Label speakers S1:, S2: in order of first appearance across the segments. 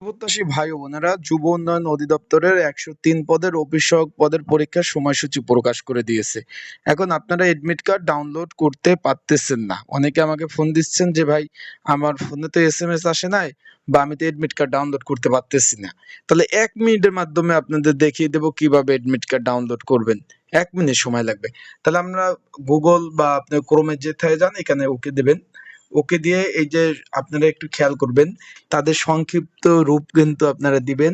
S1: প্রত্যাশী ভাই ও বোনেরা, যুব উন্নয়ন অধিদপ্তরের 103 পদের অফিস সহায়ক পদের পরীক্ষার সময়সূচি প্রকাশ করে দিয়েছে। এখন আপনারা এডমিট কার্ড ডাউনলোড করতে পারতেছেন না। অনেকে আমাকে ফোন দিচ্ছেন যে ভাই, আমার ফোনে তো এসএমএস আসে নাই, বা আমি তো এডমিট কার্ড ডাউনলোড করতে পারতেছি না। তাহলে 1 মিনিটের মাধ্যমে আপনাদের দেখিয়ে দেবো কিভাবে এডমিট কার্ড ডাউনলোড করবেন। 1 মিনিট সময় লাগবে। তাহলে আমরা গুগল বা আপনি ক্রোমে যেথায় যান, এখানে ওকে দেবেন। ওকে দিয়ে এই যে আপনারা একটু খেয়াল করবেন, তাদের সংক্ষিপ্ত রূপ কিন্তু আপনারা দিবেন,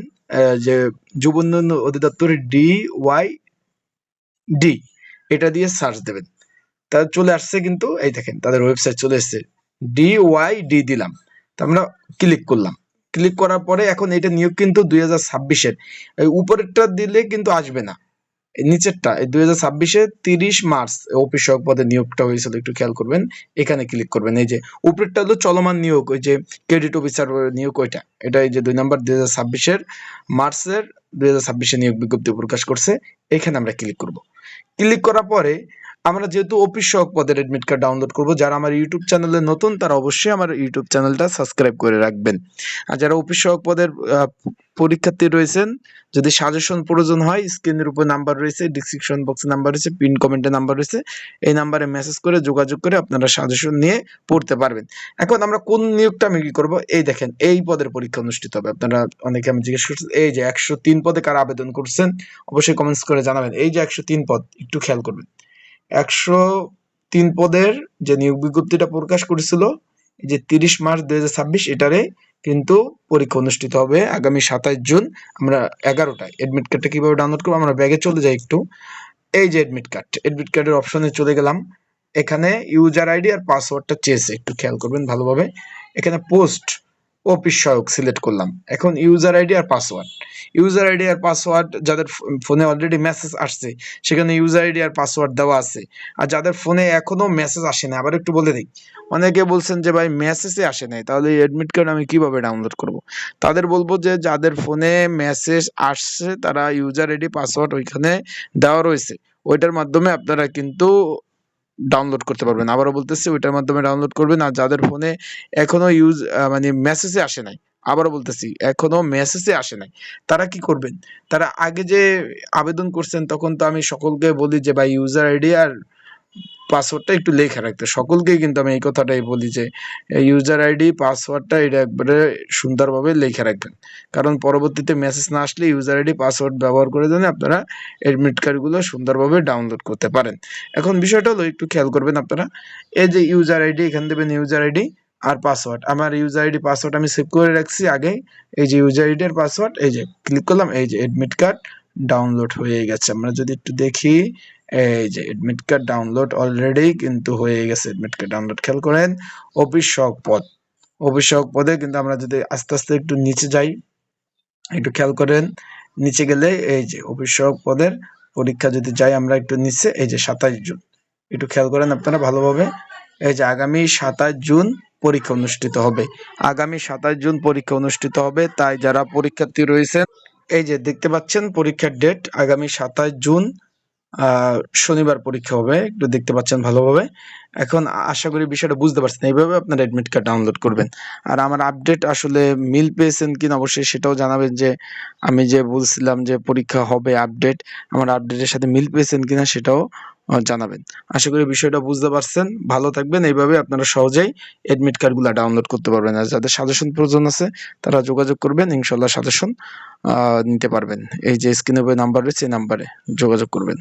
S1: যে যুব উন্নয়ন অধিদপ্তরের DYD, এটা দিয়ে সার্চ দেবেন। তা চলে আসছে, কিন্তু এই দেখেন তাদের ওয়েবসাইট চলে এসেছে। DYD দিলাম, তা আমরা ক্লিক করলাম। ক্লিক করার পরে এখন এটা নিয়োগ কিন্তু 2026-এর। উপরেরটা দিলে কিন্তু আসবে না, নিচেরটা 2026-এ 30 মার্চ অফিস সহায়ক পদে নিয়োগটা হয়েছিল, একটু খেয়াল করবেন। এখানে ক্লিক করবেন। এই যে উপরেরটা হলো চলমান নিয়োগ, ওই যে ক্রেডিট অফিসার নিয়োগ, ওইটা এটা এই যে 2 নম্বর 2026-এর মার্চের 2026-এ নিয়োগ বিজ্ঞপ্তি প্রকাশ করছে। এখানে আমরা ক্লিক করব। ক্লিক করার পরে আমরা যেহেতু অফিস সহায়ক পদের এডমিট কার্ড ডাউনলোড করব, যারা আমার ইউটিউব চ্যানেলে নতুন তারা অবশ্যই আমার ইউটিউব চ্যানেলটা সাবস্ক্রাইব করে রাখবেন। আর যারা অফিস সহায়ক পদের পরীক্ষার্থী রয়েছেন, যদি সাজেশন প্রয়োজন হয়, স্ক্রিনের উপর নাম্বার রয়েছে, ডিসক্রিপশন বক্সে নাম্বার রয়েছে, পিন কমেন্টে নাম্বার রয়েছে, এই নাম্বারে মেসেজ করে যোগাযোগ করে আপনারা সাজেশন নিয়ে পড়তে পারবেন। এখন আমরা কোন নিয়োগটা আমি কি করবো, এই দেখেন এই পদের পরীক্ষা অনুষ্ঠিত হবে। আপনারা অনেকে আমি জিজ্ঞেস করছি, এই যে 103 পদে কারা আবেদন করছেন অবশ্যই কমেন্টস করে জানাবেন। এই যে 103 পদ, একটু খেয়াল করবেন। 103 পদের যে নিয়োগ বিজ্ঞপ্তিটা প্রকাশ করেছিল, এই যে 30 মার্চ 2026, এটারে কিন্তু পরীক্ষা অনুষ্ঠিত হবে আগামী 27 জুন। আমরা 11টায় এডমিট কার্ডটা কিভাবে ডাউনলোড করবো, আমরা ব্যাগে চলে যাই একটু। এই যে এডমিট কার্ডের অপশনে চলে গেলাম। এখানে ইউজার আইডি আর পাসওয়ার্ডটা চেয়েছে, একটু খেয়াল করবেন ভালোভাবে। এখানে পোস্ট অফিস সহায়ক সিলেক্ট করলাম। এখন ইউজার আইডি আর পাসওয়ার্ড যাদের ফোনে অলরেডি মেসেজ আসছে, সেখানে ইউজার আইডি আর পাসওয়ার্ড দেওয়া আছে। আর যাদের ফোনে এখনো মেসেজ আসে না, আবার একটু বলে দিই, অনেকে বলছেন যে ভাই মেসেজে আসে নাই, তাহলে এডমিট কার্ড আমি কিভাবে ডাউনলোড করব। তাদের বলবো যে যাদের ফোনে মেসেজ আসছে তারা ইউজার আইডি পাসওয়ার্ড ওইখানে দেওয়া রয়েছে, ওইটার মাধ্যমে আপনারা কিন্তু ডাউনলোড করতে পারবেন। আবারও বলতেছি, ওইটার মাধ্যমে ডাউনলোড করবেন। আর যাদের ফোনে এখনো মানে মেসেজে আসে নাই, আবারও বলতেছি এখনো মেসেজে আসে নাই, তারা কি করবেন, তারা আগে যে আবেদন করছেন তখন তো আমি সকলকে বলি যে ভাই ইউজার আইডি আর পাসওয়ার্ডটা একটু লেখা রাখতে, সকলকেই কিন্তু আমি এই কথাটাই বলি যে ইউজার আইডি পাসওয়ার্ডটা এটা একবারে সুন্দরভাবে লেখা রাখবেন। কারণ পরবর্তীতে মেসেজ না আসলে ইউজার আইডি পাসওয়ার্ড ব্যবহার করে যেন আপনারা এডমিট কার্ডগুলো সুন্দরভাবে ডাউনলোড করতে পারেন। এখন বিষয়টা হলো, একটু খেয়াল করবেন আপনারা। এই যে ইউজার আইডি, এখানে দেবেন ইউজার আইডি আর পাসওয়ার্ড। আমার ইউজার আইডি পাসওয়ার্ড আমি সেভ করে রাখছি আগে। এই যে ইউজার আইডি আর পাসওয়ার্ড, এই যে ক্লিক করলাম, এই যে এডমিট কার্ড ডাউনলোড হয়ে গেছে। আমরা যদি একটু দেখি, এই যে এডমিট কার্ড ডাউনলোড অলরেডি কিন্তু হয়ে গেছে। এডমিট কার্ড ডাউনলোড, খেয়াল করেন। অফিস সহায়ক পদে কিন্তু আমরা যদি আস্তে আস্তে একটু নিচে যাই, একটু খেয়াল করেন, নিচে গেলে এই যে অফিস সহায়ক পদের পরীক্ষা যদি যাই আমরা একটু নিচে, এই যে 27 জুন, একটু খেয়াল করেন আপনারা ভালোভাবে। এই যে আগামী 27 জুন পরীক্ষা অনুষ্ঠিত হবে। আগামী 27 জুন পরীক্ষা অনুষ্ঠিত হবে। তাই যারা পরীক্ষার্থী রয়েছেন, এই যে দেখতে পাচ্ছেন পরীক্ষার ডেট আগামী 27 জুন, শনিবার পরীক্ষা হবে, একটু দেখতে পাচ্ছেন ভালোভাবে। এখন আশা করি বিষয়টা বুঝতে পারছেন। এইভাবে আপনারা এডমিট কার্ড ডাউনলোড করবেন। আর আমার আপডেট আসলে মিল পেয়েছেন কিনা অবশ্যই সেটাও জানাবেন, যে আমি যে বলছিলাম যে পরীক্ষা হবে, আপডেট আমার আপডেটের সাথে মিল পেয়েছেন কিনা সেটাও জানাবেন। আশা করি বিষয়টা বুঝতে পারছেন। ভালো থাকবেন। এইভাবে আপনারা সহজেই এডমিট কার্ডগুলো ডাউনলোড করতে পারবেন। আর যাদের সাজেশন প্রয়োজন আছে তারা যোগাযোগ করবেন, ইনশাল্লাহ সাজেশন নিতে পারবেন। এই যে স্ক্রিনে নাম্বার রয়েছে, এই নাম্বারে যোগাযোগ করবেন।